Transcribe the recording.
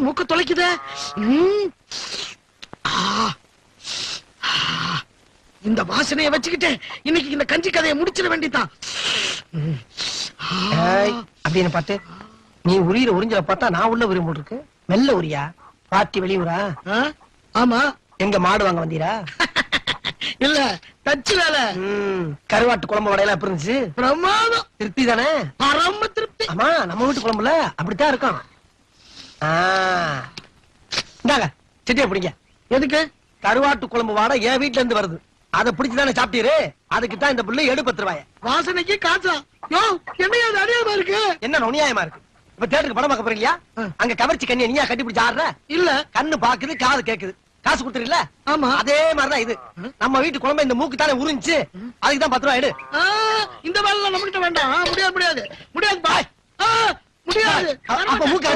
மூக்க தொலைக்குதே. இந்த வாசனையை வச்சுக்கிட்டு இன்னைக்கு இந்த கஞ்சி கதையை முடிச்சிட வேண்டியதான். அப்படின்னு பார்த்து நீ உரியிற உறிஞ்சல பார்த்தா நான் உள்ள உரியும் போல் இருக்கு. மெல்ல உரியா பாட்டி வெளியூரா? ஆமா. எங்க மாடு வாங்க வந்தீரா? இல்ல தச்சு வேலை. கருவாட்டு குழம்பு வடையெல்லாம் எப்படி இருந்துச்சு? பிரமாதம். திருப்தி தானே? பரம திருப்தி. ஆமா நம்ம வீட்டு குழம்புல அப்படித்தான் இருக்கும். இந்தாங்க சிட்டியை பிடிங்க. எதுக்கு? கருவாட்டு குழம்பு வாடை என் வீட்டுல இருந்து வருது. அதை பிடிச்சுதானே சாப்பிட்டீரு. அதுக்கு தான் இந்த புள்ள 10 ரூபாய். வாசனைக்கு காசா? யோ என்னையா அது அநியாயமா இருக்கு. என்ன நுணியாயமா இருக்கு? இப்ப தேட்டருக்கு படம் பார்க்க போறீங்களா? அங்க கவர்ச்சி கண்ணியை நீயா கட்டி பிடிச்சு ஆடுற? இல்ல கண்ணு பாக்குது காது கேக்குது. காசு கொடுத்துருல? ஆமா. அதே மாதிரிதான் இது. நம்ம வீட்டு குழம்பு இந்த மூக்கு தானே உறிஞ்சு. அதுக்கு தான் 10 ரூபாய் எடு. இந்த வேலை நம்ம கிட்ட வேண்டாம். முடியாது முடியாது முடியாது பாய். முடியாது. அப்ப மூக்கு